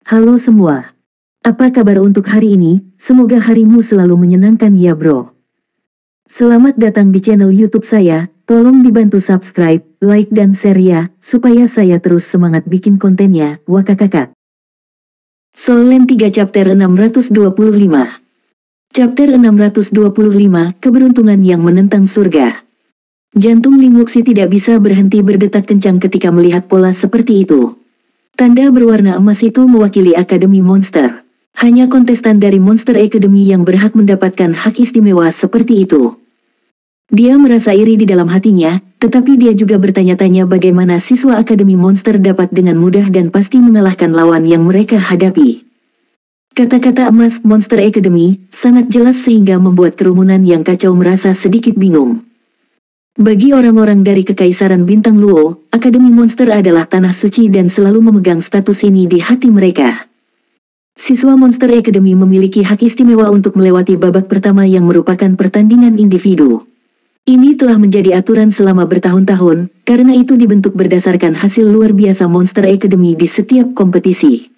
Halo semua. Apa kabar untuk hari ini? Semoga harimu selalu menyenangkan ya bro. Selamat datang di channel YouTube saya. Tolong dibantu subscribe, like dan share ya, supaya saya terus semangat bikin kontennya. Wakakakak. Solen 3 chapter 625. Chapter 625, keberuntungan yang menentang surga. Jantung Ling Wuxi tidak bisa berhenti berdetak kencang ketika melihat pola seperti itu. Tanda berwarna emas itu mewakili Akademi Monster. Hanya kontestan dari Monster Academy yang berhak mendapatkan hak istimewa seperti itu. Dia merasa iri di dalam hatinya, tetapi dia juga bertanya-tanya bagaimana siswa Akademi Monster dapat dengan mudah dan pasti mengalahkan lawan yang mereka hadapi. Kata-kata emas Monster Academy sangat jelas sehingga membuat kerumunan yang kacau merasa sedikit bingung. Bagi orang-orang dari Kekaisaran Bintang Luo, Akademi Monster adalah tanah suci dan selalu memegang status ini di hati mereka. Siswa Monster Academy memiliki hak istimewa untuk melewati babak pertama yang merupakan pertandingan individu. Ini telah menjadi aturan selama bertahun-tahun, karena itu dibentuk berdasarkan hasil luar biasa Monster Academy di setiap kompetisi.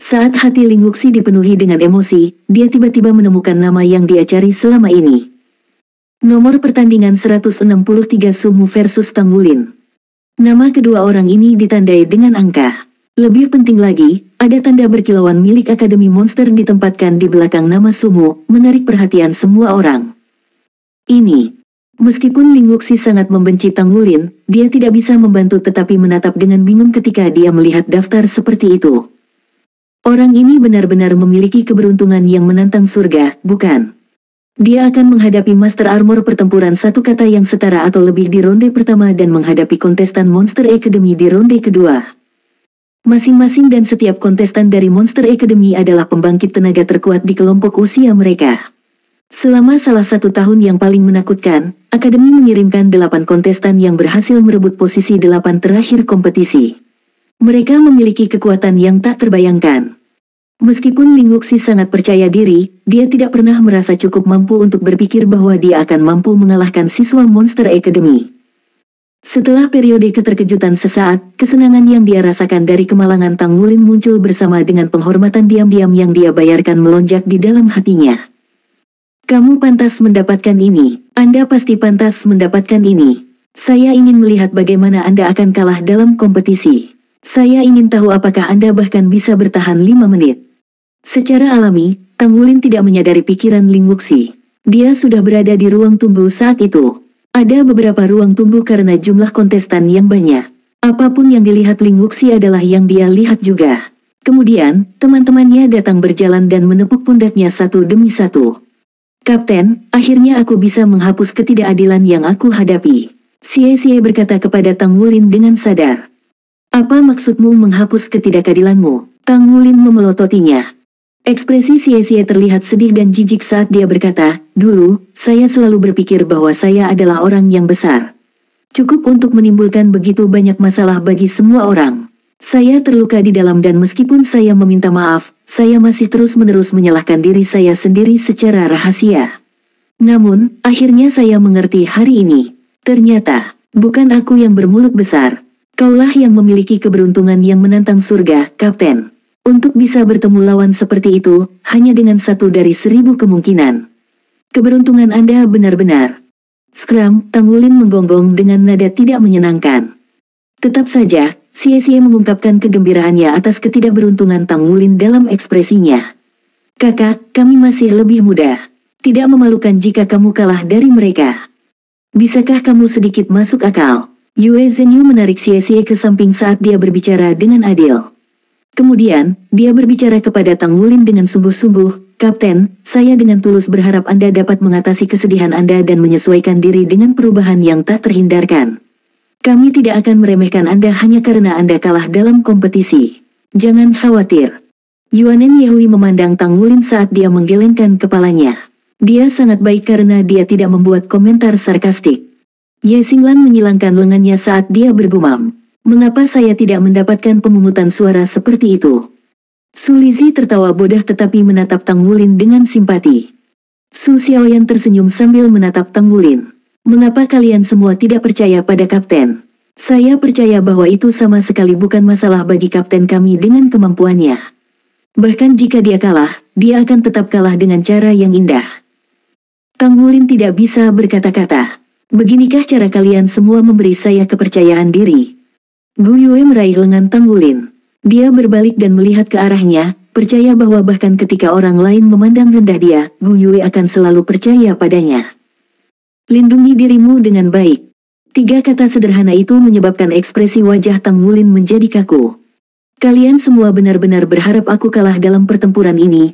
Saat hati Ling Wuxi dipenuhi dengan emosi, dia tiba-tiba menemukan nama yang dia cari selama ini. Nomor pertandingan 163 Sumu versus Tang Wulin. Nama kedua orang ini ditandai dengan angka. Lebih penting lagi, ada tanda berkilauan milik Akademi Monster ditempatkan di belakang nama Sumu, menarik perhatian semua orang. Ini. Meskipun Ling Wuxi sangat membenci Tang Wulin, dia tidak bisa membantu tetapi menatap dengan bingung ketika dia melihat daftar seperti itu. Orang ini benar-benar memiliki keberuntungan yang menantang surga, bukan? Dia akan menghadapi Master Armor pertempuran satu kata yang setara atau lebih di ronde pertama dan menghadapi kontestan Monster Academy di ronde kedua. Masing-masing dan setiap kontestan dari Monster Academy adalah pembangkit tenaga terkuat di kelompok usia mereka. Selama salah satu tahun yang paling menakutkan, Akademi mengirimkan 8 kontestan yang berhasil merebut posisi 8 terakhir kompetisi. Mereka memiliki kekuatan yang tak terbayangkan. Meskipun Ling Wuxi sangat percaya diri, dia tidak pernah merasa cukup mampu untuk berpikir bahwa dia akan mampu mengalahkan siswa Monster Academy. Setelah periode keterkejutan sesaat, kesenangan yang dia rasakan dari kemalangan Tang Wulin muncul bersama dengan penghormatan diam-diam yang dia bayarkan melonjak di dalam hatinya. Kamu pantas mendapatkan ini, Anda pasti pantas mendapatkan ini. Saya ingin melihat bagaimana Anda akan kalah dalam kompetisi. Saya ingin tahu apakah Anda bahkan bisa bertahan 5 menit. Secara alami, Tang Wulin tidak menyadari pikiran Ling Wuxi. Dia sudah berada di ruang tunggu saat itu. Ada beberapa ruang tunggu karena jumlah kontestan yang banyak. Apapun yang dilihat Ling Wuxi adalah yang dia lihat juga. Kemudian, teman-temannya datang berjalan dan menepuk pundaknya satu demi satu. Kapten, akhirnya aku bisa menghapus ketidakadilan yang aku hadapi. Xie berkata kepada Tang Wulin dengan sadar. Apa maksudmu menghapus ketidakadilanmu? Tang Wulin memelototinya. Ekspresi Xie terlihat sedih dan jijik saat dia berkata, dulu, saya selalu berpikir bahwa saya adalah orang yang besar. Cukup untuk menimbulkan begitu banyak masalah bagi semua orang. Saya terluka di dalam dan meskipun saya meminta maaf, saya masih terus-menerus menyalahkan diri saya sendiri secara rahasia. Namun, akhirnya saya mengerti hari ini. Ternyata, bukan aku yang bermulut besar. Kaulah yang memiliki keberuntungan yang menantang surga, Kapten. Untuk bisa bertemu lawan seperti itu, hanya dengan 1 dari 1000 kemungkinan. Keberuntungan Anda benar-benar. Skram, Tang Wulin menggonggong dengan nada tidak menyenangkan. Tetap saja, Xie mengungkapkan kegembiraannya atas ketidakberuntungan Tang Wulin dalam ekspresinya. Kakak, kami masih lebih muda. Tidak memalukan jika kamu kalah dari mereka. Bisakah kamu sedikit masuk akal? Yue Zhenyu menarik Xie ke samping saat dia berbicara dengan adil. Kemudian, dia berbicara kepada Tang Wulin dengan sungguh-sungguh, Kapten, saya dengan tulus berharap Anda dapat mengatasi kesedihan Anda dan menyesuaikan diri dengan perubahan yang tak terhindarkan. Kami tidak akan meremehkan Anda hanya karena Anda kalah dalam kompetisi. Jangan khawatir. Yuanen Yehui memandang Tang Wulin saat dia menggelengkan kepalanya. Dia sangat baik karena dia tidak membuat komentar sarkastik. Ye Xinglan menyilangkan lengannya saat dia bergumam. Mengapa saya tidak mendapatkan pemungutan suara seperti itu? Su Lizhi tertawa bodoh tetapi menatap Tang Wulin dengan simpati. Su Xiaoyan tersenyum sambil menatap Tang Wulin. Mengapa kalian semua tidak percaya pada Kapten? Saya percaya bahwa itu sama sekali bukan masalah bagi Kapten kami dengan kemampuannya. Bahkan jika dia kalah, dia akan tetap kalah dengan cara yang indah. Tang Wulin tidak bisa berkata-kata. Beginikah cara kalian semua memberi saya kepercayaan diri? Gu Yue meraih lengan Tang Wulin. Dia berbalik dan melihat ke arahnya, percaya bahwa bahkan ketika orang lain memandang rendah dia, Gu Yue akan selalu percaya padanya. Lindungi dirimu dengan baik. 3 kata sederhana itu menyebabkan ekspresi wajah Tang Wulin menjadi kaku. Kalian semua benar-benar berharap aku kalah dalam pertempuran ini,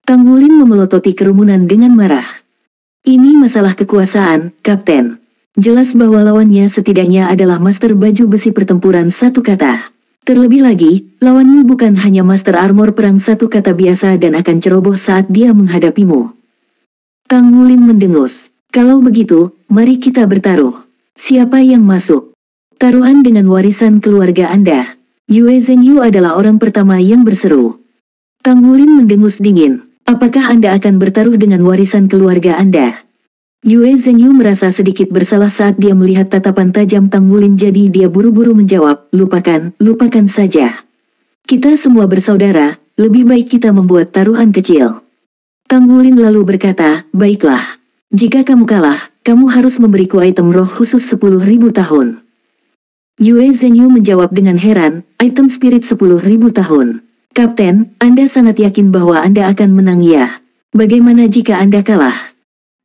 Tang Wulin memelototi kerumunan dengan marah. Ini masalah kekuasaan, Kapten. Jelas bahwa lawannya setidaknya adalah master baju besi pertempuran 1 kata. Terlebih lagi, lawanmu bukan hanya master armor perang 1 kata biasa dan akan ceroboh saat dia menghadapimu. Tang Wulin mendengus. Kalau begitu, mari kita bertaruh. Siapa yang masuk? Taruhan dengan warisan keluarga Anda. Yue Zhengyu adalah orang pertama yang berseru. Tang Wulin mendengus dingin. Apakah Anda akan bertaruh dengan warisan keluarga Anda? Yue Zhengyu merasa sedikit bersalah saat dia melihat tatapan tajam Tang Wulin, jadi dia buru-buru menjawab, lupakan saja. Kita semua bersaudara, lebih baik kita membuat taruhan kecil. Tang Wulin lalu berkata, baiklah. Jika kamu kalah, kamu harus memberiku item roh khusus 10.000 tahun. Yue Zhengyu menjawab dengan heran, item spirit 10.000 tahun. Kapten, Anda sangat yakin bahwa Anda akan menang ya? Bagaimana jika Anda kalah?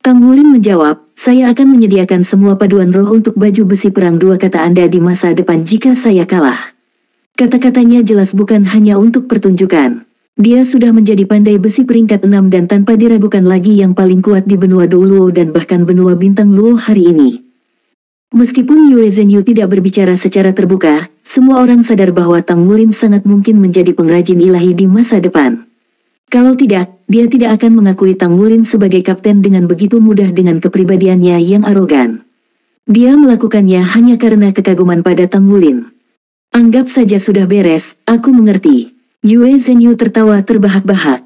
Tang Wulin menjawab, saya akan menyediakan semua paduan roh untuk baju besi perang 2 kata Anda di masa depan jika saya kalah. Kata-katanya jelas bukan hanya untuk pertunjukan. Dia sudah menjadi pandai besi peringkat 6 dan tanpa diragukan lagi yang paling kuat di benua Douluo dan bahkan benua bintang Luo hari ini. Meskipun Yue Zhengyu tidak berbicara secara terbuka, semua orang sadar bahwa Tang Wulin sangat mungkin menjadi pengrajin ilahi di masa depan. Kalau tidak, dia tidak akan mengakui Tang Wulin sebagai kapten dengan begitu mudah dengan kepribadiannya yang arogan. Dia melakukannya hanya karena kekaguman pada Tang Wulin. Anggap saja sudah beres, aku mengerti. Yue Zhengyu tertawa terbahak-bahak.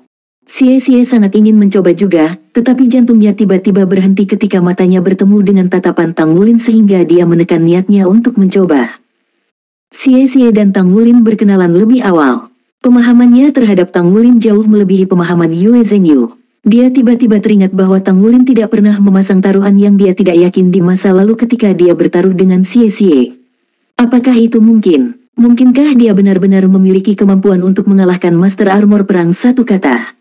Xie sangat ingin mencoba juga, tetapi jantungnya tiba-tiba berhenti ketika matanya bertemu dengan tatapan Tang Wulin sehingga dia menekan niatnya untuk mencoba. Xie dan Tang Wulin berkenalan lebih awal. Pemahamannya terhadap Tang Wulin jauh melebihi pemahaman Yue Zhengyu. Dia tiba-tiba teringat bahwa Tang Wulin tidak pernah memasang taruhan yang dia tidak yakin di masa lalu ketika dia bertaruh dengan Xie. Apakah itu mungkin? Mungkinkah dia benar-benar memiliki kemampuan untuk mengalahkan master armor perang 1 kata?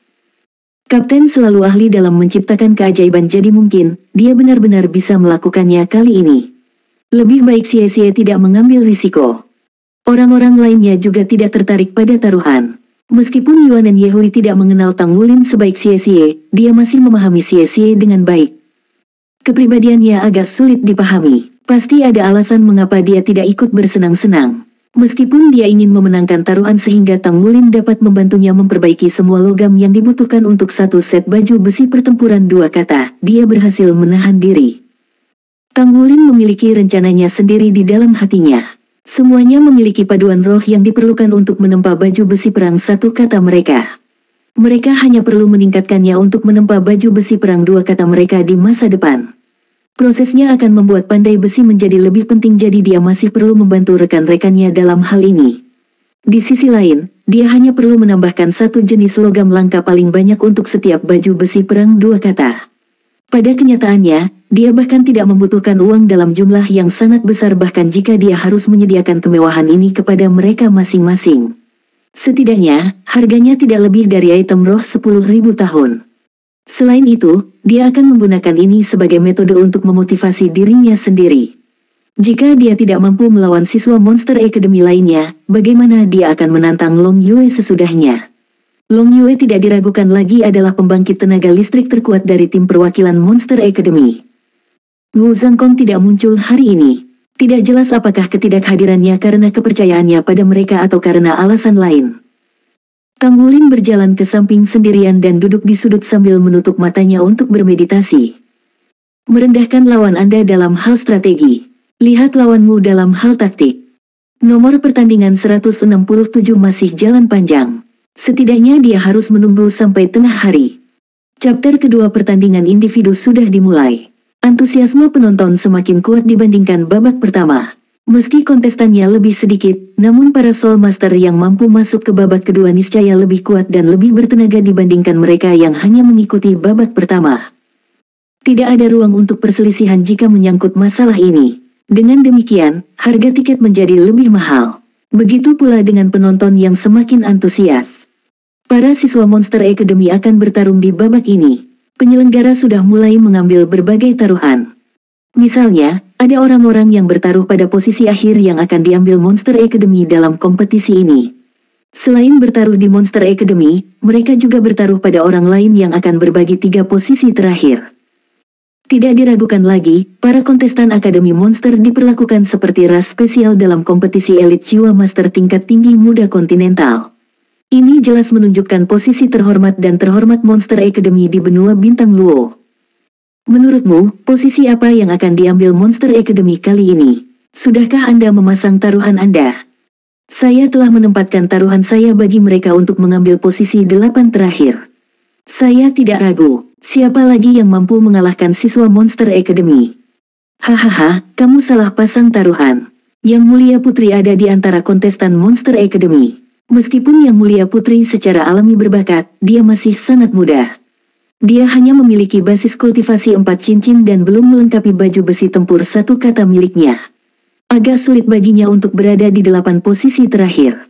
Kapten selalu ahli dalam menciptakan keajaiban, jadi mungkin dia benar-benar bisa melakukannya kali ini. Lebih baik Xie tidak mengambil risiko. Orang-orang lainnya juga tidak tertarik pada taruhan. Meskipun Yuan dan Yehui tidak mengenal Tang Wulin sebaik Xie, dia masih memahami Xie dengan baik. Kepribadiannya agak sulit dipahami. Pasti ada alasan mengapa dia tidak ikut bersenang-senang. Meskipun dia ingin memenangkan taruhan sehingga Tang Wulin dapat membantunya memperbaiki semua logam yang dibutuhkan untuk 1 set baju besi pertempuran 2 kata, dia berhasil menahan diri. Tang Wulin memiliki rencananya sendiri di dalam hatinya. Semuanya memiliki paduan roh yang diperlukan untuk menempa baju besi perang 1 kata mereka. Mereka hanya perlu meningkatkannya untuk menempa baju besi perang 2 kata mereka di masa depan. Prosesnya akan membuat pandai besi menjadi lebih penting, jadi dia masih perlu membantu rekan-rekannya dalam hal ini. Di sisi lain, dia hanya perlu menambahkan 1 jenis logam langka paling banyak untuk setiap baju besi perang 2 kata. Pada kenyataannya, dia bahkan tidak membutuhkan uang dalam jumlah yang sangat besar bahkan jika dia harus menyediakan kemewahan ini kepada mereka masing-masing. Setidaknya, harganya tidak lebih dari item roh 10.000 tahun. Selain itu, dia akan menggunakan ini sebagai metode untuk memotivasi dirinya sendiri. Jika dia tidak mampu melawan siswa Monster Academy lainnya, bagaimana dia akan menantang Long Yue sesudahnya? Long Yue tidak diragukan lagi adalah pembangkit tenaga listrik terkuat dari tim perwakilan Monster Academy. Wu Zhangkong tidak muncul hari ini. Tidak jelas apakah ketidakhadirannya karena kepercayaannya pada mereka atau karena alasan lain. Tang Wulin berjalan ke samping sendirian dan duduk di sudut sambil menutup matanya untuk bermeditasi. Merendahkan lawan Anda dalam hal strategi. Lihat lawanmu dalam hal taktik. Nomor pertandingan 167 masih jalan panjang. Setidaknya dia harus menunggu sampai tengah hari. Chapter kedua pertandingan individu sudah dimulai. Antusiasme penonton semakin kuat dibandingkan babak pertama. Meski kontestannya lebih sedikit, namun para Soul Master yang mampu masuk ke babak kedua niscaya lebih kuat dan lebih bertenaga dibandingkan mereka yang hanya mengikuti babak pertama. Tidak ada ruang untuk perselisihan jika menyangkut masalah ini. Dengan demikian, harga tiket menjadi lebih mahal. Begitu pula dengan penonton yang semakin antusias. Para siswa Monster Academy akan bertarung di babak ini. Penyelenggara sudah mulai mengambil berbagai taruhan. Misalnya, ada orang-orang yang bertaruh pada posisi akhir yang akan diambil Monster Academy dalam kompetisi ini. Selain bertaruh di Monster Academy, mereka juga bertaruh pada orang lain yang akan berbagi 3 posisi terakhir. Tidak diragukan lagi, para kontestan Akademi Monster diperlakukan seperti ras spesial dalam kompetisi elit jiwa master tingkat tinggi muda kontinental. Ini jelas menunjukkan posisi terhormat dan terhormat Monster Academy di benua bintang Luo. Menurutmu, posisi apa yang akan diambil Monster Academy kali ini? Sudahkah Anda memasang taruhan Anda? Saya telah menempatkan taruhan saya bagi mereka untuk mengambil posisi 8 terakhir. Saya tidak ragu, siapa lagi yang mampu mengalahkan siswa Monster Academy? Hahaha, kamu salah pasang taruhan. Yang Mulia Putri ada di antara kontestan Monster Academy. Meskipun Yang Mulia Putri secara alami berbakat, dia masih sangat muda. Dia hanya memiliki basis kultivasi 4 cincin dan belum melengkapi baju besi tempur 1 kata miliknya. Agak sulit baginya untuk berada di 8 posisi terakhir.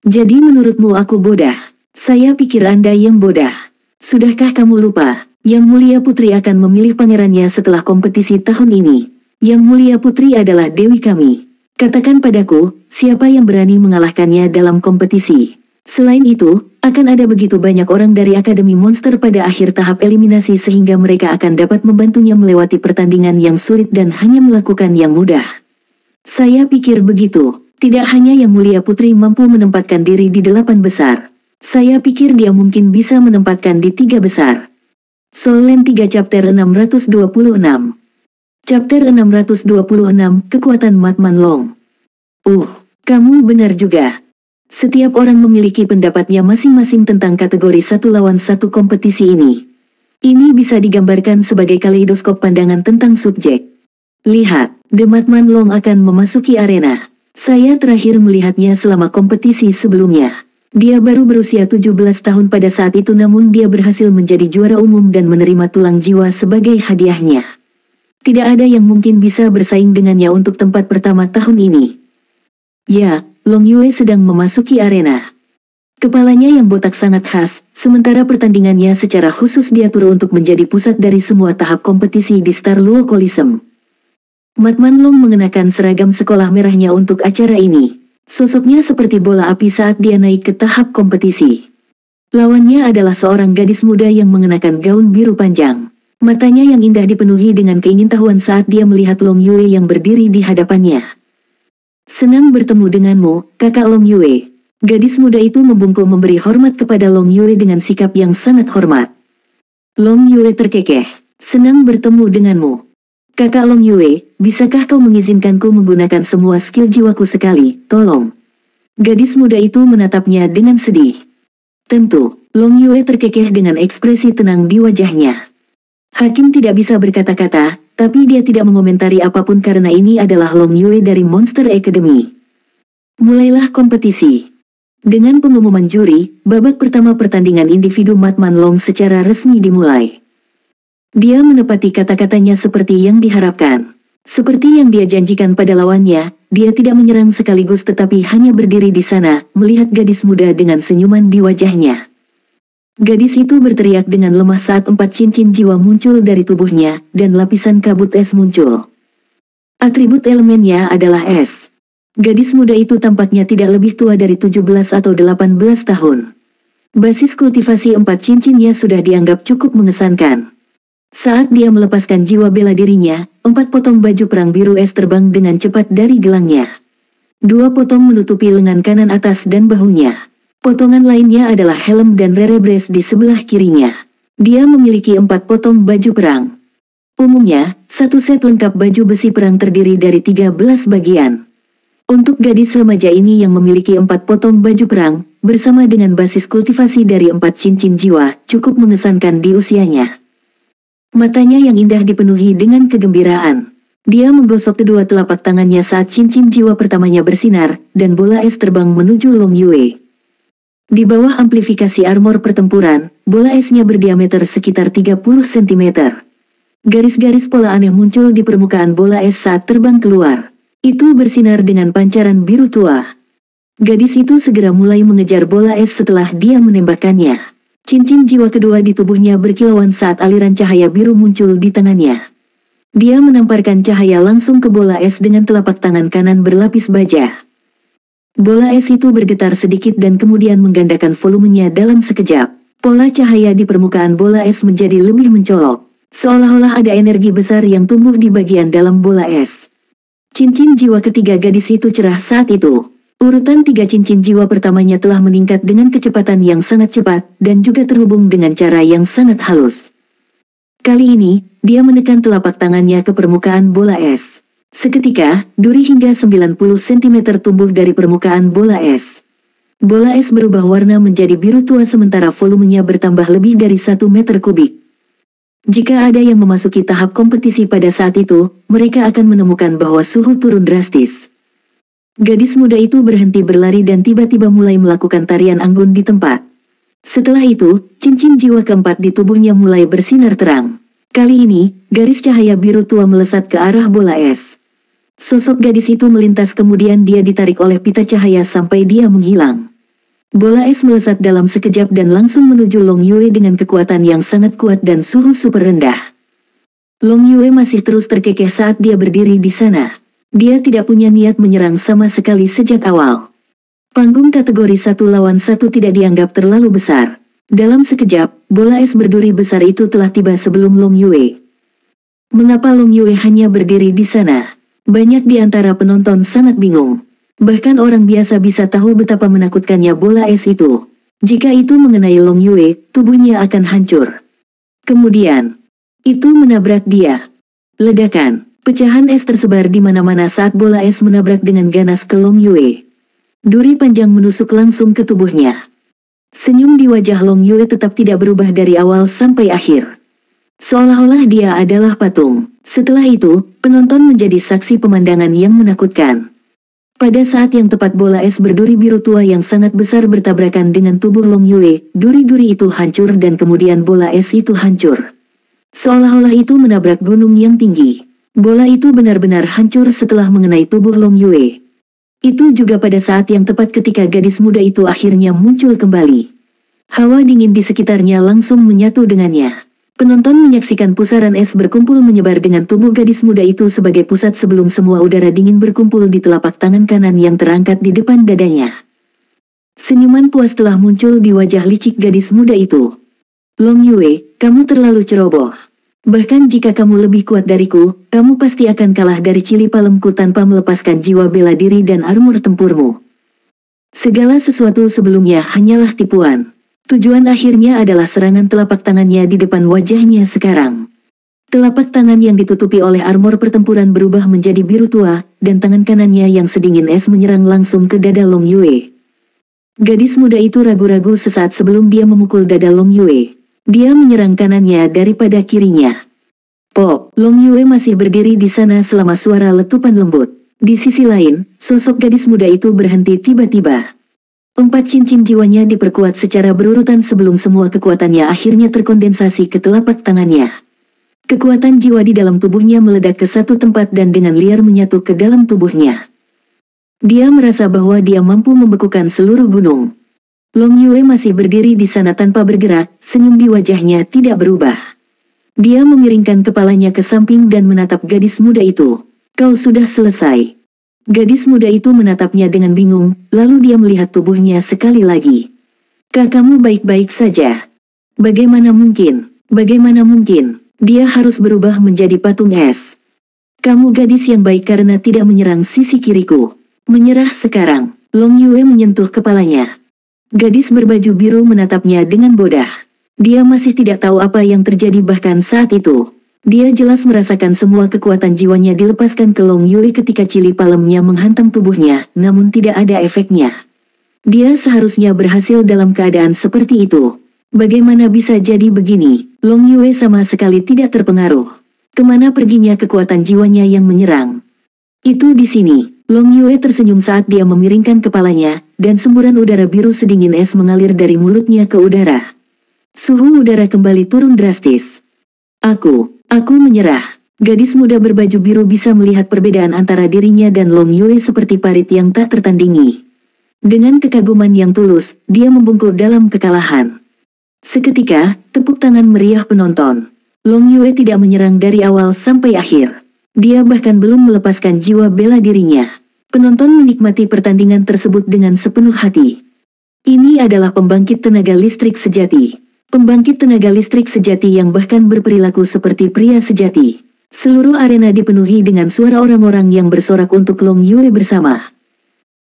Jadi menurutmu aku bodoh? Saya pikir Anda yang bodoh. Sudahkah kamu lupa? Yang Mulia Putri akan memilih pangerannya setelah kompetisi tahun ini. Yang Mulia Putri adalah dewi kami. Katakan padaku, siapa yang berani mengalahkannya dalam kompetisi? Selain itu, akan ada begitu banyak orang dari Akademi Monster pada akhir tahap eliminasi sehingga mereka akan dapat membantunya melewati pertandingan yang sulit dan hanya melakukan yang mudah. Saya pikir begitu. Tidak hanya Yang Mulia Putri mampu menempatkan diri di 8 besar. Saya pikir dia mungkin bisa menempatkan di 3 besar. Soul Land 3 Chapter 626. Chapter 626, Kekuatan Matman Long. Kamu benar juga. Setiap orang memiliki pendapatnya masing-masing tentang kategori 1 lawan 1 kompetisi ini. Ini bisa digambarkan sebagai kaleidoskop pandangan tentang subjek. Lihat, The Matman Long akan memasuki arena. Saya terakhir melihatnya selama kompetisi sebelumnya. Dia baru berusia 17 tahun pada saat itu namun dia berhasil menjadi juara umum dan menerima tulang jiwa sebagai hadiahnya. Tidak ada yang mungkin bisa bersaing dengannya untuk tempat pertama tahun ini. Ya, Long Yue sedang memasuki arena. Kepalanya yang botak sangat khas, sementara pertandingannya secara khusus diatur untuk menjadi pusat dari semua tahap kompetisi di Star Luo Coliseum. Matman Long mengenakan seragam sekolah merahnya untuk acara ini. Sosoknya seperti bola api saat dia naik ke tahap kompetisi. Lawannya adalah seorang gadis muda yang mengenakan gaun biru panjang. Matanya yang indah dipenuhi dengan keingintahuan saat dia melihat Long Yue yang berdiri di hadapannya. Senang bertemu denganmu, kakak Long Yue. Gadis muda itu membungkuk memberi hormat kepada Long Yue dengan sikap yang sangat hormat. Long Yue terkekeh. Senang bertemu denganmu. Kakak Long Yue, bisakah kau mengizinkanku menggunakan semua skill jiwaku sekali, tolong. Gadis muda itu menatapnya dengan sedih. Tentu, Long Yue terkekeh dengan ekspresi tenang di wajahnya. Hakim tidak bisa berkata-kata, tapi dia tidak mengomentari apapun karena ini adalah Long Yue dari Monster Academy. Mulailah kompetisi. Dengan pengumuman juri, babak pertama pertandingan individu Matman Long secara resmi dimulai. Dia menepati kata-katanya seperti yang diharapkan. Seperti yang dia janjikan pada lawannya, dia tidak menyerang sekaligus tetapi hanya berdiri di sana, melihat gadis muda dengan senyuman di wajahnya. Gadis itu berteriak dengan lemah saat 4 cincin jiwa muncul dari tubuhnya, dan lapisan kabut es muncul. Atribut elemennya adalah es. Gadis muda itu tampaknya tidak lebih tua dari 17 atau 18 tahun. Basis kultivasi 4 cincinnya sudah dianggap cukup mengesankan. Saat dia melepaskan jiwa bela dirinya, 4 potong baju perang biru es terbang dengan cepat dari gelangnya. 2 potong menutupi lengan kanan atas dan bahunya. Potongan lainnya adalah helm dan rerebres di sebelah kirinya. Dia memiliki 4 potong baju perang. Umumnya, satu set lengkap baju besi perang terdiri dari 13 bagian. Untuk gadis remaja ini yang memiliki 4 potong baju perang, bersama dengan basis kultivasi dari 4 cincin jiwa, cukup mengesankan di usianya. Matanya yang indah dipenuhi dengan kegembiraan. Dia menggosok kedua telapak tangannya saat cincin jiwa pertamanya bersinar, dan bola es terbang menuju Long Yue. Di bawah amplifikasi armor pertempuran, bola esnya berdiameter sekitar 30 cm. Garis-garis pola aneh muncul di permukaan bola es saat terbang keluar. Itu bersinar dengan pancaran biru tua. Gadis itu segera mulai mengejar bola es setelah dia menembakkannya. Cincin jiwa kedua di tubuhnya berkilauan saat aliran cahaya biru muncul di tangannya. Dia menamparkan cahaya langsung ke bola es dengan telapak tangan kanan berlapis baja. Bola es itu bergetar sedikit dan kemudian menggandakan volumenya dalam sekejap. Pola cahaya di permukaan bola es menjadi lebih mencolok. Seolah-olah ada energi besar yang tumbuh di bagian dalam bola es. Cincin jiwa ketiga gadis itu cerah saat itu. Urutan 3 cincin jiwa pertamanya telah meningkat dengan kecepatan yang sangat cepat dan juga terhubung dengan cara yang sangat halus. Kali ini, dia menekan telapak tangannya ke permukaan bola es. Seketika, duri hingga 90 cm tumbuh dari permukaan bola es. Bola es berubah warna menjadi biru tua sementara volumenya bertambah lebih dari 1 meter kubik. Jika ada yang memasuki tahap kompetisi pada saat itu, mereka akan menemukan bahwa suhu turun drastis. Gadis muda itu berhenti berlari dan tiba-tiba mulai melakukan tarian anggun di tempat. Setelah itu, cincin jiwa keempat di tubuhnya mulai bersinar terang. Kali ini, garis cahaya biru tua melesat ke arah bola es. Sosok gadis itu melintas kemudian dia ditarik oleh pita cahaya sampai dia menghilang. Bola es melesat dalam sekejap dan langsung menuju Long Yue dengan kekuatan yang sangat kuat dan suhu super rendah. Long Yue masih terus terkekeh saat dia berdiri di sana. Dia tidak punya niat menyerang sama sekali sejak awal. Panggung kategori 1 lawan 1 tidak dianggap terlalu besar. Dalam sekejap, bola es berduri besar itu telah tiba sebelum Long Yue. Mengapa Long Yue hanya berdiri di sana? Banyak di antara penonton sangat bingung. Bahkan orang biasa bisa tahu betapa menakutkannya bola es itu. Jika itu mengenai Long Yue, tubuhnya akan hancur. Kemudian, itu menabrak dia. Ledakan, pecahan es tersebar di mana-mana saat bola es menabrak dengan ganas ke Long Yue. Duri panjang menusuk langsung ke tubuhnya. Senyum di wajah Long Yue tetap tidak berubah dari awal sampai akhir. Seolah-olah dia adalah patung. Setelah itu, penonton menjadi saksi pemandangan yang menakutkan. Pada saat yang tepat bola es berduri biru tua yang sangat besar bertabrakan dengan tubuh Long Yue, duri-duri itu hancur dan kemudian bola es itu hancur. Seolah-olah itu menabrak gunung yang tinggi. Bola itu benar-benar hancur setelah mengenai tubuh Long Yue. Itu juga pada saat yang tepat ketika gadis muda itu akhirnya muncul kembali. Hawa dingin di sekitarnya langsung menyatu dengannya. Penonton menyaksikan pusaran es berkumpul menyebar dengan tubuh gadis muda itu sebagai pusat sebelum semua udara dingin berkumpul di telapak tangan kanan yang terangkat di depan dadanya. Senyuman puas telah muncul di wajah licik gadis muda itu. Long Yue, kamu terlalu ceroboh. Bahkan jika kamu lebih kuat dariku, kamu pasti akan kalah dari cili palemku tanpa melepaskan jiwa bela diri dan armor tempurmu. Segala sesuatu sebelumnya hanyalah tipuan. Tujuan akhirnya adalah serangan telapak tangannya di depan wajahnya sekarang. Telapak tangan yang ditutupi oleh armor pertempuran berubah menjadi biru tua, dan tangan kanannya yang sedingin es menyerang langsung ke dada Long Yue. Gadis muda itu ragu-ragu sesaat sebelum dia memukul dada Long Yue. Dia menyerang kanannya daripada kirinya. Pop, Long Yue masih berdiri di sana selama suara letupan lembut. Di sisi lain, sosok gadis muda itu berhenti tiba-tiba. 4 cincin jiwanya diperkuat secara berurutan sebelum semua kekuatannya akhirnya terkondensasi ke telapak tangannya. Kekuatan jiwa di dalam tubuhnya meledak ke satu tempat dan dengan liar menyatu ke dalam tubuhnya. Dia merasa bahwa dia mampu membekukan seluruh gunung. Long Yue masih berdiri di sana tanpa bergerak, senyum di wajahnya tidak berubah. Dia memiringkan kepalanya ke samping dan menatap gadis muda itu. Kau sudah selesai. Gadis muda itu menatapnya dengan bingung, lalu dia melihat tubuhnya sekali lagi. Kamu baik-baik saja. Bagaimana mungkin? Bagaimana mungkin? Dia harus berubah menjadi patung es. Kamu gadis yang baik karena tidak menyerang sisi kiriku. Menyerah sekarang. Long Yue menyentuh kepalanya. Gadis berbaju biru menatapnya dengan bodah. Dia masih tidak tahu apa yang terjadi bahkan saat itu. Dia jelas merasakan semua kekuatan jiwanya dilepaskan ke Long Yue ketika cili palemnya menghantam tubuhnya, namun tidak ada efeknya. Dia seharusnya berhasil dalam keadaan seperti itu. Bagaimana bisa jadi begini? Long Yue sama sekali tidak terpengaruh. Kemana perginya kekuatan jiwanya yang menyerang? Itu di sini. Long Yue tersenyum saat dia memiringkan kepalanya, dan semburan udara biru sedingin es mengalir dari mulutnya ke udara. Suhu udara kembali turun drastis. Aku menyerah. Gadis muda berbaju biru bisa melihat perbedaan antara dirinya dan Long Yue seperti parit yang tak tertandingi. Dengan kekaguman yang tulus, dia membungkuk dalam kekalahan. Seketika, tepuk tangan meriah penonton. Long Yue tidak menyerang dari awal sampai akhir. Dia bahkan belum melepaskan jiwa bela dirinya. Penonton menikmati pertandingan tersebut dengan sepenuh hati. Ini adalah pembangkit tenaga listrik sejati. Pembangkit tenaga listrik sejati yang bahkan berperilaku seperti pria sejati. Seluruh arena dipenuhi dengan suara orang-orang yang bersorak untuk Long Yue bersama.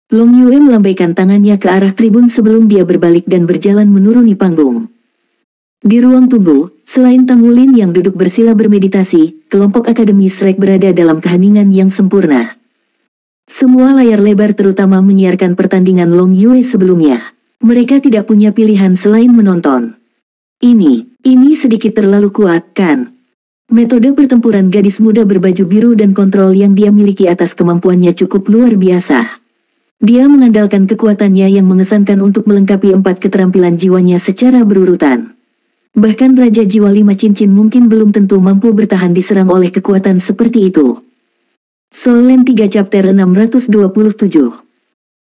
Long Yue melambaikan tangannya ke arah tribun sebelum dia berbalik dan berjalan menuruni panggung. Di ruang tunggu, selain Tang Wulin yang duduk bersila bermeditasi, kelompok Akademi Shrek berada dalam keheningan yang sempurna. Semua layar lebar terutama menyiarkan pertandingan Long Yue sebelumnya. Mereka tidak punya pilihan selain menonton. Ini sedikit terlalu kuat, kan? Metode pertempuran gadis muda berbaju biru dan kontrol yang dia miliki atas kemampuannya cukup luar biasa. Dia mengandalkan kekuatannya yang mengesankan untuk melengkapi 4 keterampilan jiwanya secara berurutan. Bahkan Raja Jiwa 5 Cincin mungkin belum tentu mampu bertahan diserang oleh kekuatan seperti itu. Soul Land 3 Chapter 627.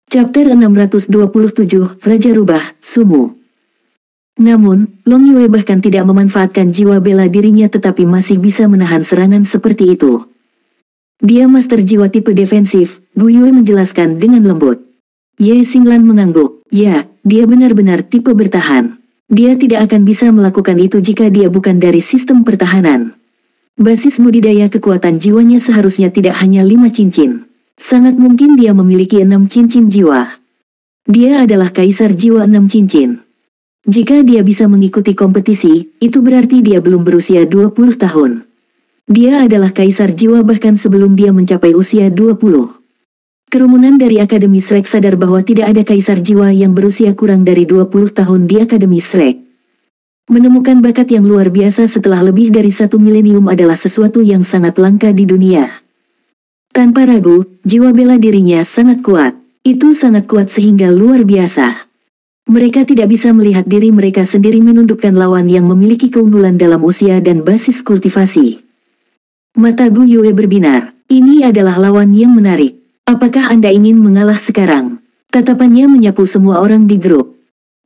Chapter 627, Raja Rubah, Sumu. Namun, Long Yue bahkan tidak memanfaatkan jiwa bela dirinya tetapi masih bisa menahan serangan seperti itu. Dia master jiwa tipe defensif, Gu Yue menjelaskan dengan lembut. Ye Xinglan mengangguk. Ya, dia benar-benar tipe bertahan. Dia tidak akan bisa melakukan itu jika dia bukan dari sistem pertahanan. Basis budidaya kekuatan jiwanya seharusnya tidak hanya 5 cincin. Sangat mungkin dia memiliki 6 cincin jiwa. Dia adalah kaisar jiwa 6 cincin. Jika dia bisa mengikuti kompetisi, itu berarti dia belum berusia 20 tahun. Dia adalah kaisar jiwa bahkan sebelum dia mencapai usia 20. Kerumunan dari Akademi Shrek sadar bahwa tidak ada kaisar jiwa yang berusia kurang dari 20 tahun di Akademi Shrek. Menemukan bakat yang luar biasa setelah lebih dari 1 milenium adalah sesuatu yang sangat langka di dunia. Tanpa ragu, jiwa bela dirinya sangat kuat. Itu sangat kuat sehingga luar biasa. Mereka tidak bisa melihat diri mereka sendiri menundukkan lawan yang memiliki keunggulan dalam usia dan basis kultivasi. Mata Gu Yue berbinar. Ini adalah lawan yang menarik. Apakah Anda ingin mengalah sekarang? Tatapannya menyapu semua orang di grup.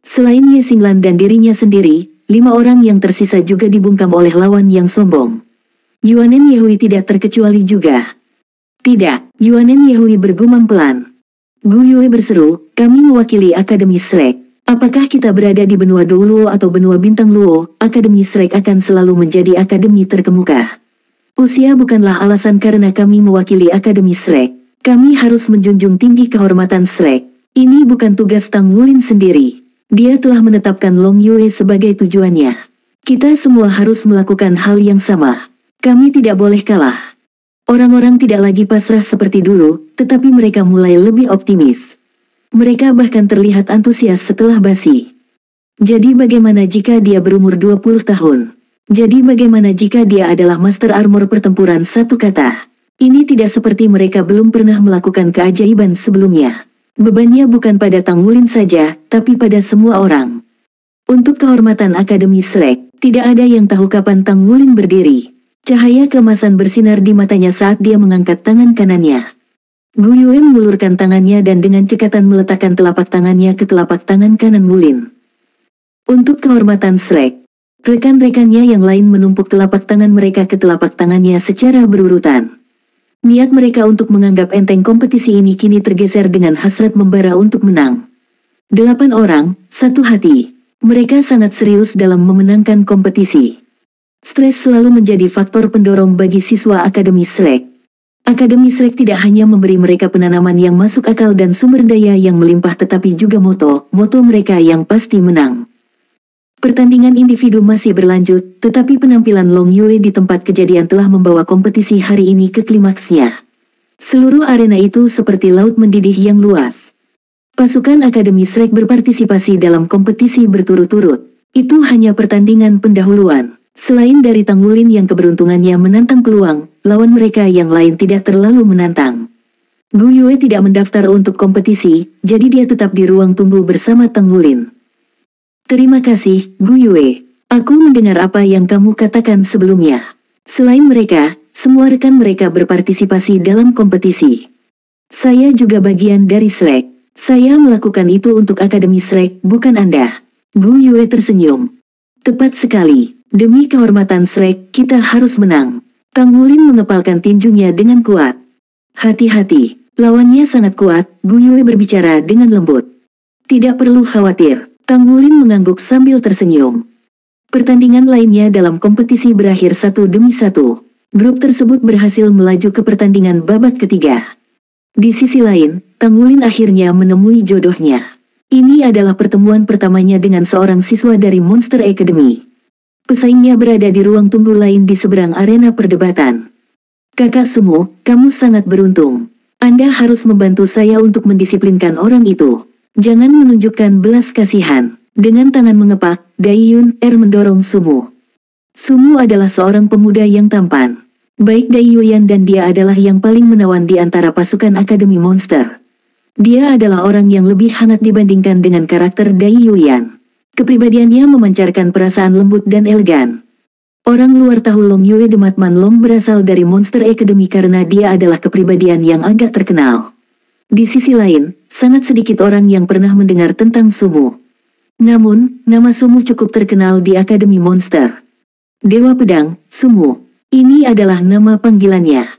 Selain Ye Xinglan dan dirinya sendiri, 5 orang yang tersisa juga dibungkam oleh lawan yang sombong. Yuanen Yehui tidak terkecuali juga. Tidak, Yuanen Yehui bergumam pelan. Gu Yue berseru, kami mewakili Akademi Shrek. Apakah kita berada di benua Dou Luo atau benua Bintang Luo, Akademi Shrek akan selalu menjadi akademi terkemuka. Usia bukanlah alasan karena kami mewakili Akademi Shrek. Kami harus menjunjung tinggi kehormatan Shrek. Ini bukan tugas Tang Wulin sendiri. Dia telah menetapkan Long Yue sebagai tujuannya. Kita semua harus melakukan hal yang sama. Kami tidak boleh kalah. Orang-orang tidak lagi pasrah seperti dulu, tetapi mereka mulai lebih optimis. Mereka bahkan terlihat antusias setelah basi. Jadi bagaimana jika dia berumur 20 tahun? Jadi bagaimana jika dia adalah master armor pertempuran satu kata? Ini tidak seperti mereka belum pernah melakukan keajaiban sebelumnya. Bebannya bukan pada Tang Wulin saja, tapi pada semua orang. Untuk kehormatan Akademi Shrek, tidak ada yang tahu kapan Tang Wulin berdiri. Cahaya keemasan bersinar di matanya saat dia mengangkat tangan kanannya. Gu Yue mengulurkan tangannya dan dengan cekatan meletakkan telapak tangannya ke telapak tangan kanan Wulin. Untuk kehormatan Shrek, rekan-rekannya yang lain menumpuk telapak tangan mereka ke telapak tangannya secara berurutan. Niat mereka untuk menganggap enteng kompetisi ini kini tergeser dengan hasrat membara untuk menang. 8 orang, satu hati. Mereka sangat serius dalam memenangkan kompetisi. Stres selalu menjadi faktor pendorong bagi siswa Akademi Shrek. Akademi Shrek tidak hanya memberi mereka penanaman yang masuk akal dan sumber daya yang melimpah tetapi juga moto mereka yang pasti menang. Pertandingan individu masih berlanjut, tetapi penampilan Long Yue di tempat kejadian telah membawa kompetisi hari ini ke klimaksnya. Seluruh arena itu seperti laut mendidih yang luas. Pasukan Akademi Shrek berpartisipasi dalam kompetisi berturut-turut. Itu hanya pertandingan pendahuluan. Selain dari Tang Wulin yang keberuntungannya menantang peluang, lawan mereka yang lain tidak terlalu menantang. Gu Yue tidak mendaftar untuk kompetisi, jadi dia tetap di ruang tunggu bersama Tang Wulin. Terima kasih, Gu Yue. Aku mendengar apa yang kamu katakan sebelumnya. Selain mereka, semua rekan mereka berpartisipasi dalam kompetisi. Saya juga bagian dari Shrek. Saya melakukan itu untuk Akademi Shrek, bukan Anda. Gu Yue tersenyum. Tepat sekali. Demi kehormatan Shrek, kita harus menang. Tang Wulin mengepalkan tinjunya dengan kuat. Hati-hati, lawannya sangat kuat, Gu Yue berbicara dengan lembut. Tidak perlu khawatir, Tang Wulin mengangguk sambil tersenyum. Pertandingan lainnya dalam kompetisi berakhir 1-1. Grup tersebut berhasil melaju ke pertandingan babak ketiga. Di sisi lain, Tang Wulin akhirnya menemui jodohnya. Ini adalah pertemuan pertamanya dengan seorang siswa dari Monster Academy. Pesaingnya berada di ruang tunggu lain di seberang arena perdebatan. Kakak Sumo, kamu sangat beruntung. Anda harus membantu saya untuk mendisiplinkan orang itu. Jangan menunjukkan belas kasihan. Dengan tangan mengepak, Daiyun mendorong Sumo. Sumo adalah seorang pemuda yang tampan. Baik Daiyuyan dan dia adalah yang paling menawan di antara pasukan Akademi Monster. Dia adalah orang yang lebih hangat dibandingkan dengan karakter Daiyuyan. Kepribadiannya memancarkan perasaan lembut dan elegan. Orang luar tahu Long Yue Dematman Long berasal dari Monster Academy karena dia adalah kepribadian yang agak terkenal. Di sisi lain, sangat sedikit orang yang pernah mendengar tentang Sumo. Namun, nama Sumo cukup terkenal di Akademi Monster. Dewa Pedang, Sumo. Ini adalah nama panggilannya.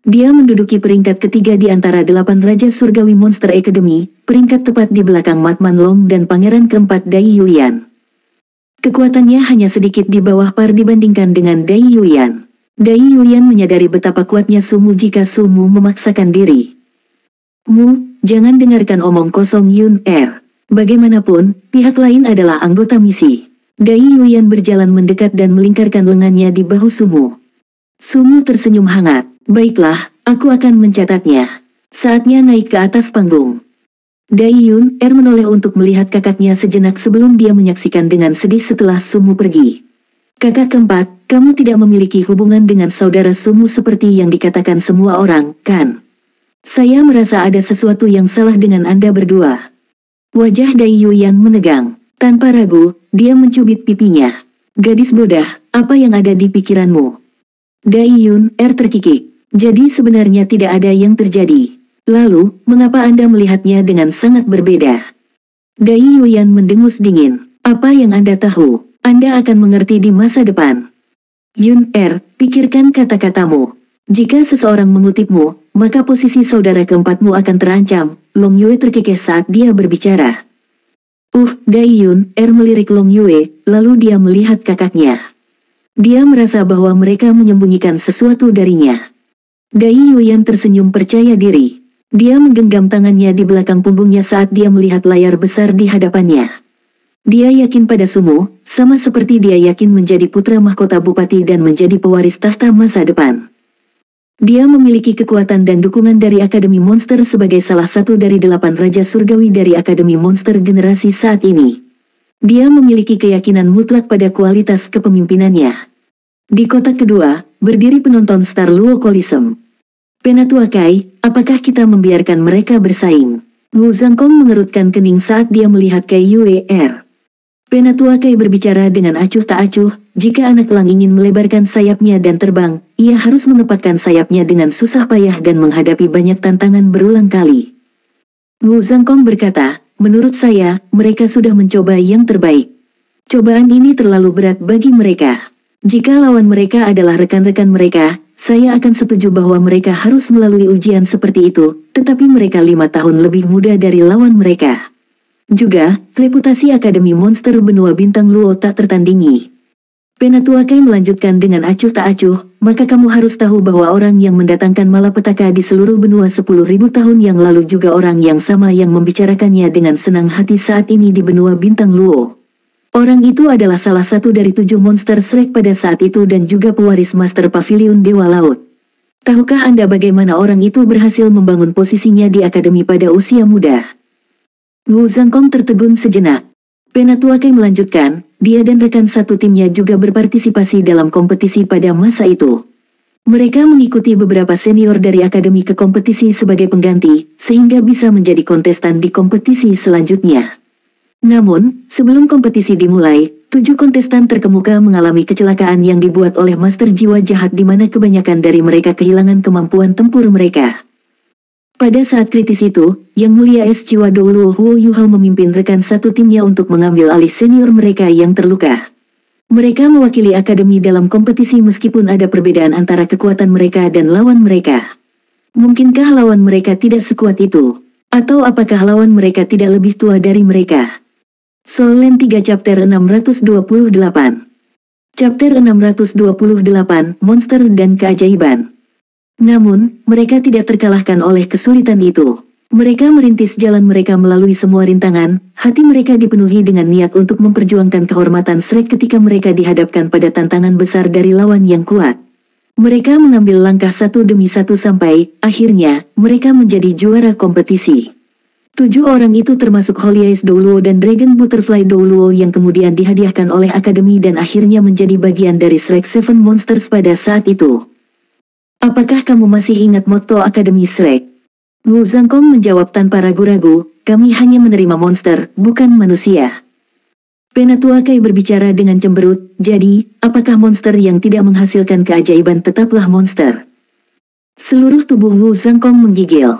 Dia menduduki peringkat ketiga di antara 8 Raja Surgawi Monster Academy, peringkat tepat di belakang Matman Long dan pangeran keempat Daiyuyan. Kekuatannya hanya sedikit di bawah par dibandingkan dengan Daiyuyan. Daiyuyan menyadari betapa kuatnya Sumo jika Sumo memaksakan diri. Jangan dengarkan omong kosong Yun. Bagaimanapun, pihak lain adalah anggota misi. Daiyuyan berjalan mendekat dan melingkarkan lengannya di bahu Sumo. Sumo tersenyum hangat. Baiklah, aku akan mencatatnya. Saatnya naik ke atas panggung. Daiyun menoleh untuk melihat kakaknya sejenak sebelum dia menyaksikan dengan sedih setelah Sumo pergi. Kakak keempat, kamu tidak memiliki hubungan dengan saudara Sumo seperti yang dikatakan semua orang, kan? Saya merasa ada sesuatu yang salah dengan Anda berdua. Wajah Daiyuyan menegang. Tanpa ragu, dia mencubit pipinya. Gadis bodoh, apa yang ada di pikiranmu? Daiyun terkikik. Jadi sebenarnya tidak ada yang terjadi. Lalu, mengapa Anda melihatnya dengan sangat berbeda? Daiyuyan mendengus dingin. Apa yang Anda tahu? Anda akan mengerti di masa depan. Yun, pikirkan kata-katamu. Jika seseorang mengutipmu, maka posisi saudara keempatmu akan terancam. Long Yue terkekeh saat dia berbicara. Daiyun melirik Long Yue, lalu dia melihat kakaknya. Dia merasa bahwa mereka menyembunyikan sesuatu darinya. Daiyuyan tersenyum percaya diri. Dia menggenggam tangannya di belakang punggungnya saat dia melihat layar besar di hadapannya. Dia yakin pada Sumo, sama seperti dia yakin menjadi putra mahkota bupati dan menjadi pewaris tahta masa depan. Dia memiliki kekuatan dan dukungan dari Akademi Monster sebagai salah satu dari 8 Raja Surgawi dari Akademi Monster generasi saat ini. Dia memiliki keyakinan mutlak pada kualitas kepemimpinannya. Di kotak kedua, berdiri penonton Star Luo Coliseum. Penatua Kai, apakah kita membiarkan mereka bersaing? Wu Zhangkong mengerutkan kening saat dia melihat Kai Yue. Penatua Kai berbicara dengan acuh tak acuh, jika anak elang ingin melebarkan sayapnya dan terbang, ia harus mengepakkan sayapnya dengan susah payah dan menghadapi banyak tantangan berulang kali. Wu Zhangkong berkata, menurut saya, mereka sudah mencoba yang terbaik. Cobaan ini terlalu berat bagi mereka. Jika lawan mereka adalah rekan-rekan mereka, saya akan setuju bahwa mereka harus melalui ujian seperti itu, tetapi mereka 5 tahun lebih muda dari lawan mereka. Juga, reputasi Akademi Monster Benua Bintang Luo tak tertandingi. Penatua Kai melanjutkan dengan acuh tak acuh, maka kamu harus tahu bahwa orang yang mendatangkan malapetaka di seluruh benua 10.000 tahun yang lalu juga orang yang sama yang membicarakannya dengan senang hati saat ini di Benua Bintang Luo. Orang itu adalah salah satu dari 7 monster Shrek pada saat itu dan juga pewaris Master Pavilion Dewa Laut. Tahukah Anda bagaimana orang itu berhasil membangun posisinya di Akademi pada usia muda? Wu Zhangkong tertegun sejenak. Penatua Kai melanjutkan, dia dan rekan satu timnya juga berpartisipasi dalam kompetisi pada masa itu. Mereka mengikuti beberapa senior dari akademi ke kompetisi sebagai pengganti, sehingga bisa menjadi kontestan di kompetisi selanjutnya. Namun, sebelum kompetisi dimulai, 7 kontestan terkemuka mengalami kecelakaan yang dibuat oleh master jiwa jahat di mana kebanyakan dari mereka kehilangan kemampuan tempur mereka. Pada saat kritis itu, Yang Mulia Es Jiwa Douluo Huo Yuhao memimpin rekan satu timnya untuk mengambil alih senior mereka yang terluka. Mereka mewakili akademi dalam kompetisi meskipun ada perbedaan antara kekuatan mereka dan lawan mereka. Mungkinkah lawan mereka tidak sekuat itu? Atau apakah lawan mereka tidak lebih tua dari mereka? Soul Land 3 Chapter 628. Chapter 628, Monster dan Keajaiban. Namun, mereka tidak terkalahkan oleh kesulitan itu. Mereka merintis jalan mereka melalui semua rintangan, hati mereka dipenuhi dengan niat untuk memperjuangkan kehormatan Shrek ketika mereka dihadapkan pada tantangan besar dari lawan yang kuat. Mereka mengambil langkah satu demi satu sampai, akhirnya, mereka menjadi juara kompetisi. 7 orang itu termasuk Holy Eyes Douluo dan Dragon Butterfly Douluo yang kemudian dihadiahkan oleh akademi dan akhirnya menjadi bagian dari Shrek Seven Monsters pada saat itu. Apakah kamu masih ingat motto Akademi Shrek? Wu Zhangkong menjawab tanpa ragu-ragu, kami hanya menerima monster, bukan manusia. Penatua Kai berbicara dengan cemberut, jadi, apakah monster yang tidak menghasilkan keajaiban tetaplah monster? Seluruh tubuh Wu Zhangkong menggigil.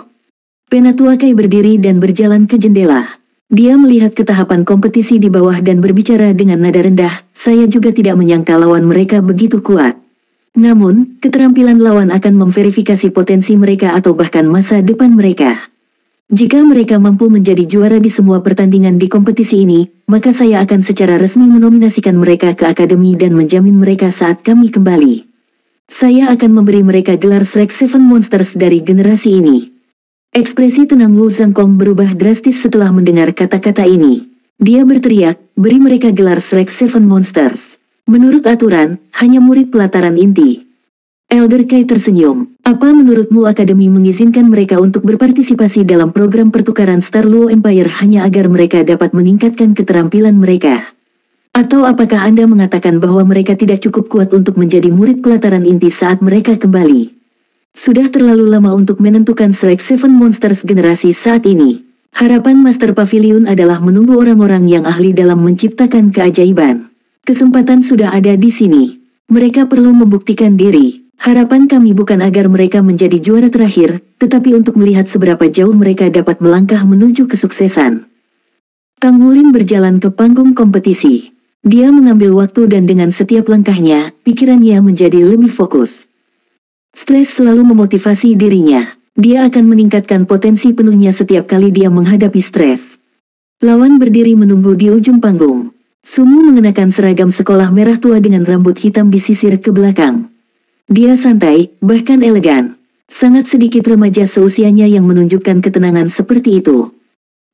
Penatua Kai berdiri dan berjalan ke jendela. Dia melihat ketahapan kompetisi di bawah dan berbicara dengan nada rendah, saya juga tidak menyangka lawan mereka begitu kuat. Namun, keterampilan lawan akan memverifikasi potensi mereka atau bahkan masa depan mereka. Jika mereka mampu menjadi juara di semua pertandingan di kompetisi ini, maka saya akan secara resmi menominasikan mereka ke akademi dan menjamin mereka saat kami kembali. Saya akan memberi mereka gelar Shrek Seven Monsters dari generasi ini. Ekspresi tenang Wu Zhangkong berubah drastis setelah mendengar kata-kata ini. Dia berteriak, beri mereka gelar Shrek Seven Monsters. Menurut aturan, hanya murid pelataran inti. Elder Kai tersenyum. Apa menurutmu akademi mengizinkan mereka untuk berpartisipasi dalam program pertukaran Star Luo Empire hanya agar mereka dapat meningkatkan keterampilan mereka? Atau apakah Anda mengatakan bahwa mereka tidak cukup kuat untuk menjadi murid pelataran inti saat mereka kembali? Sudah terlalu lama untuk menentukan Shrek Seven Monsters generasi saat ini. Harapan Master Pavilion adalah menunggu orang-orang yang ahli dalam menciptakan keajaiban. Kesempatan sudah ada di sini. Mereka perlu membuktikan diri. Harapan kami bukan agar mereka menjadi juara terakhir, tetapi untuk melihat seberapa jauh mereka dapat melangkah menuju kesuksesan. Tang Wulin berjalan ke panggung kompetisi. Dia mengambil waktu dan dengan setiap langkahnya, pikirannya menjadi lebih fokus. Stres selalu memotivasi dirinya. Dia akan meningkatkan potensi penuhnya setiap kali dia menghadapi stres. Lawan berdiri menunggu di ujung panggung. Sumu mengenakan seragam sekolah merah tua dengan rambut hitam disisir ke belakang. Dia santai, bahkan elegan. Sangat sedikit remaja seusianya yang menunjukkan ketenangan seperti itu.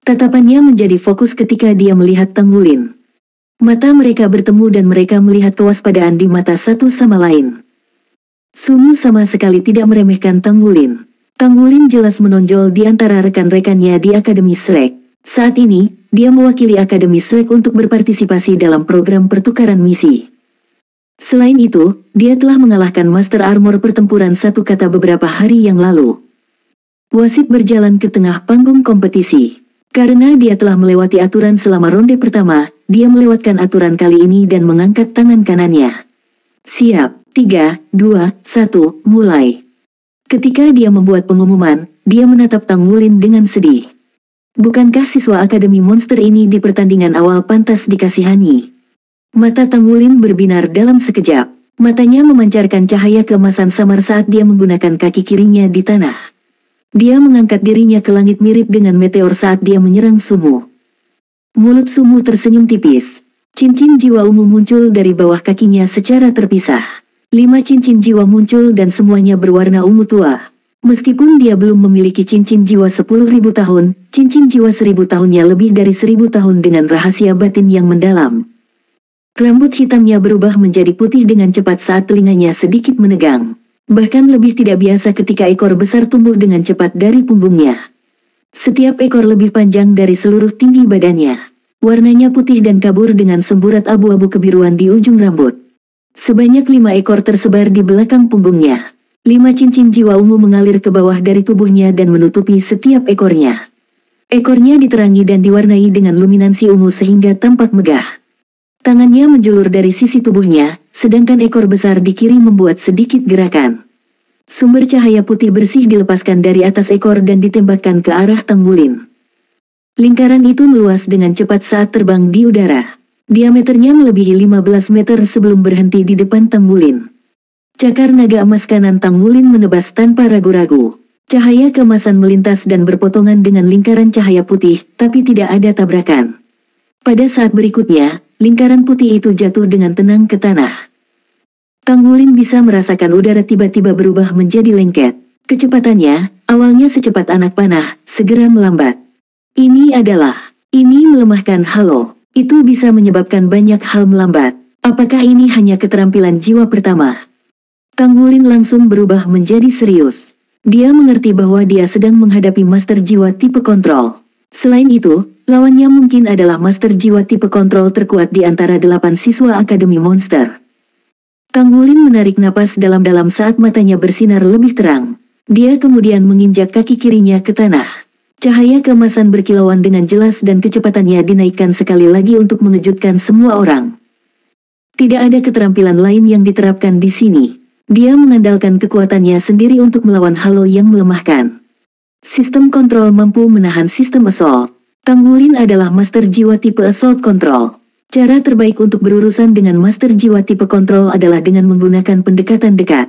Tatapannya menjadi fokus ketika dia melihat Tang Wulin. Mata mereka bertemu dan mereka melihat kewaspadaan di mata satu sama lain. Sumu sama sekali tidak meremehkan Tang Wulin. Tang Wulin jelas menonjol di antara rekan-rekannya di Akademi Shrek. Saat ini, dia mewakili Akademi Shrek untuk berpartisipasi dalam program pertukaran misi. Selain itu, dia telah mengalahkan Master Armor pertempuran satu kata beberapa hari yang lalu. Wasit berjalan ke tengah panggung kompetisi. Karena dia telah melewati aturan selama ronde pertama, dia melewatkan aturan kali ini dan mengangkat tangan kanannya. Siap. 3, 2, 1, mulai. Ketika dia membuat pengumuman, dia menatap Tang Wulin dengan sedih. Bukankah siswa Akademi Monster ini di pertandingan awal pantas dikasihani? Mata Tang Wulin berbinar dalam sekejap. Matanya memancarkan cahaya keemasan samar saat dia menggunakan kaki kirinya di tanah. Dia mengangkat dirinya ke langit mirip dengan meteor saat dia menyerang Sumu. Mulut Sumu tersenyum tipis. Cincin jiwa ungu muncul dari bawah kakinya secara terpisah. 5 cincin jiwa muncul dan semuanya berwarna ungu tua. Meskipun dia belum memiliki cincin jiwa 10.000 tahun, cincin jiwa 1.000 tahunnya lebih dari 1.000 tahun dengan rahasia batin yang mendalam. Rambut hitamnya berubah menjadi putih dengan cepat saat telinganya sedikit menegang. Bahkan lebih tidak biasa ketika ekor besar tumbuh dengan cepat dari punggungnya. Setiap ekor lebih panjang dari seluruh tinggi badannya. Warnanya putih dan kabur dengan semburat abu-abu kebiruan di ujung rambut. Sebanyak 5 ekor tersebar di belakang punggungnya. 5 cincin jiwa ungu mengalir ke bawah dari tubuhnya dan menutupi setiap ekornya. Ekornya diterangi dan diwarnai dengan luminansi ungu sehingga tampak megah. Tangannya menjulur dari sisi tubuhnya, sedangkan ekor besar di kiri membuat sedikit gerakan. Sumber cahaya putih bersih dilepaskan dari atas ekor dan ditembakkan ke arah Tang Wulin. Lingkaran itu meluas dengan cepat saat terbang di udara. Diameternya melebihi 15 meter sebelum berhenti di depan Tang Wulin. Cakar naga emas kanan Tang Wulin menebas tanpa ragu-ragu. Cahaya keemasan melintas dan berpotongan dengan lingkaran cahaya putih, tapi tidak ada tabrakan. Pada saat berikutnya, lingkaran putih itu jatuh dengan tenang ke tanah. Tang Wulin bisa merasakan udara tiba-tiba berubah menjadi lengket. Kecepatannya, awalnya secepat anak panah, segera melambat. Ini melemahkan halo. Itu bisa menyebabkan banyak hal melambat. Apakah ini hanya keterampilan jiwa pertama? Tang Wulin langsung berubah menjadi serius. Dia mengerti bahwa dia sedang menghadapi master jiwa tipe kontrol. Selain itu, lawannya mungkin adalah master jiwa tipe kontrol terkuat di antara 8 siswa Akademi Monster. Tang Wulin menarik napas dalam-dalam saat matanya bersinar lebih terang. Dia kemudian menginjak kaki kirinya ke tanah. Cahaya keemasan berkilauan dengan jelas dan kecepatannya dinaikkan sekali lagi untuk mengejutkan semua orang. Tidak ada keterampilan lain yang diterapkan di sini. Dia mengandalkan kekuatannya sendiri untuk melawan halo yang melemahkan. Sistem kontrol mampu menahan sistem assault. Tang Wulin adalah master jiwa tipe assault control. Cara terbaik untuk berurusan dengan master jiwa tipe kontrol adalah dengan menggunakan pendekatan dekat.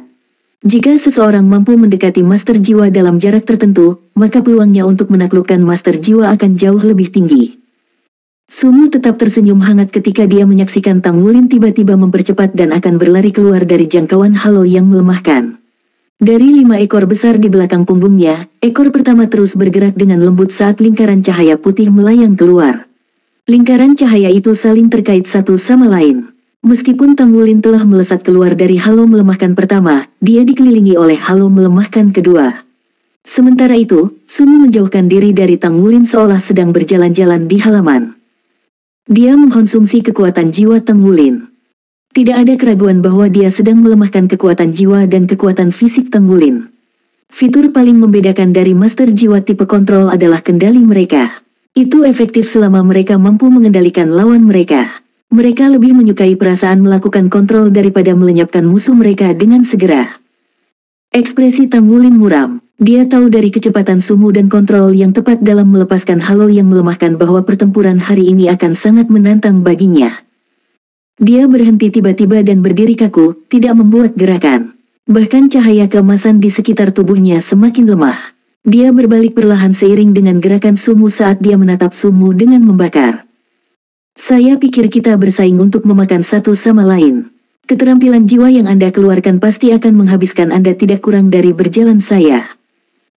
Jika seseorang mampu mendekati master jiwa dalam jarak tertentu, maka peluangnya untuk menaklukkan master jiwa akan jauh lebih tinggi. Sumu tetap tersenyum hangat ketika dia menyaksikan Tang Wulin tiba-tiba mempercepat dan akan berlari keluar dari jangkauan halo yang melemahkan. Dari 5 ekor besar di belakang punggungnya, ekor pertama terus bergerak dengan lembut saat lingkaran cahaya putih melayang keluar. Lingkaran cahaya itu saling terkait satu sama lain. Meskipun Tang Wulin telah melesat keluar dari halo melemahkan pertama, dia dikelilingi oleh halo melemahkan kedua. Sementara itu, Sumu menjauhkan diri dari Tang Wulin seolah sedang berjalan-jalan di halaman. Dia mengkonsumsi kekuatan jiwa Tang Wulin. Tidak ada keraguan bahwa dia sedang melemahkan kekuatan jiwa dan kekuatan fisik Tang Wulin. Fitur paling membedakan dari master jiwa tipe kontrol adalah kendali mereka. Itu efektif selama mereka mampu mengendalikan lawan mereka. Mereka lebih menyukai perasaan melakukan kontrol daripada melenyapkan musuh mereka dengan segera. Ekspresi Tang Wulin muram. Dia tahu dari kecepatan Sumu dan kontrol yang tepat dalam melepaskan halo yang melemahkan bahwa pertempuran hari ini akan sangat menantang baginya. Dia berhenti tiba-tiba dan berdiri kaku, tidak membuat gerakan. Bahkan cahaya keemasan di sekitar tubuhnya semakin lemah. Dia berbalik perlahan seiring dengan gerakan Sumu saat dia menatap Sumu dengan membakar. Saya pikir kita bersaing untuk memakan satu sama lain. Keterampilan jiwa yang Anda keluarkan pasti akan menghabiskan Anda tidak kurang dari berjalan saya.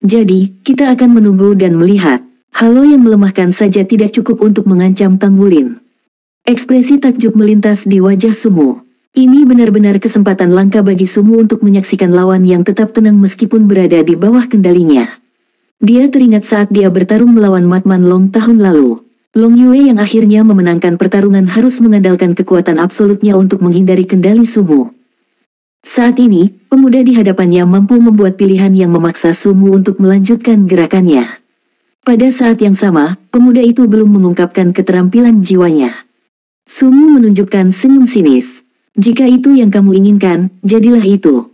Jadi, kita akan menunggu dan melihat. Halo yang melemahkan saja tidak cukup untuk mengancam Tang Wulin. Ekspresi takjub melintas di wajah Sumu. Ini benar-benar kesempatan langka bagi Sumu untuk menyaksikan lawan yang tetap tenang meskipun berada di bawah kendalinya. Dia teringat saat dia bertarung melawan Matman Long tahun lalu. Long Yue yang akhirnya memenangkan pertarungan harus mengandalkan kekuatan absolutnya untuk menghindari kendali Sumu. Saat ini, pemuda di hadapannya mampu membuat pilihan yang memaksa Sumu untuk melanjutkan gerakannya. Pada saat yang sama, pemuda itu belum mengungkapkan keterampilan jiwanya. Sumu menunjukkan senyum sinis. Jika itu yang kamu inginkan, jadilah itu.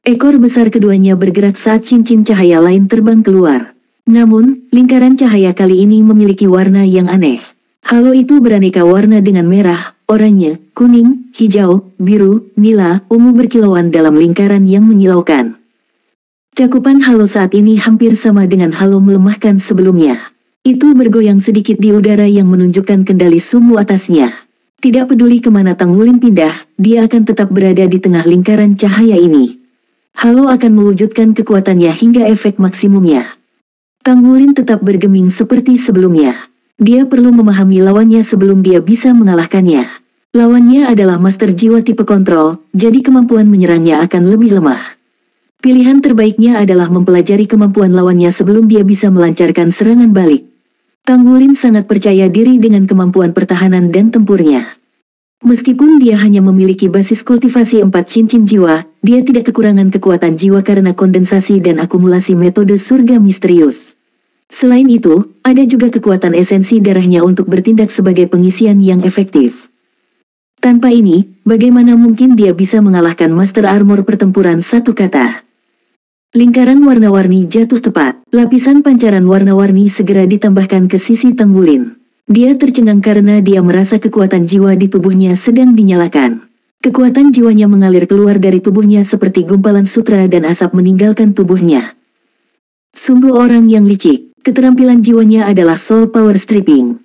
Ekor besar keduanya bergerak saat cincin cahaya lain terbang keluar. Namun, lingkaran cahaya kali ini memiliki warna yang aneh. Halo itu beraneka warna dengan merah, oranye, kuning, hijau, biru, nila, ungu berkilauan dalam lingkaran yang menyilaukan. Cakupan halo saat ini hampir sama dengan halo melemahkan sebelumnya. Itu bergoyang sedikit di udara yang menunjukkan kendali Sumu atasnya. Tidak peduli kemana Tang Wulin pindah, dia akan tetap berada di tengah lingkaran cahaya ini. Halo akan mewujudkan kekuatannya hingga efek maksimumnya. Tang Wulin tetap bergeming seperti sebelumnya. Dia perlu memahami lawannya sebelum dia bisa mengalahkannya. Lawannya adalah master jiwa tipe kontrol, jadi kemampuan menyerangnya akan lebih lemah. Pilihan terbaiknya adalah mempelajari kemampuan lawannya sebelum dia bisa melancarkan serangan balik. Tang Wulin sangat percaya diri dengan kemampuan pertahanan dan tempurnya. Meskipun dia hanya memiliki basis kultivasi 4 cincin jiwa, dia tidak kekurangan kekuatan jiwa karena kondensasi dan akumulasi metode surga misterius. Selain itu, ada juga kekuatan esensi darahnya untuk bertindak sebagai pengisian yang efektif. Tanpa ini, bagaimana mungkin dia bisa mengalahkan Master Armor pertempuran satu kata? Lingkaran warna-warni jatuh tepat. Lapisan pancaran warna-warni segera ditambahkan ke sisi Tang Wulin. Dia tercengang karena dia merasa kekuatan jiwa di tubuhnya sedang dinyalakan. Kekuatan jiwanya mengalir keluar dari tubuhnya seperti gumpalan sutra dan asap meninggalkan tubuhnya. Sungguh orang yang licik. Keterampilan jiwanya adalah soul power stripping.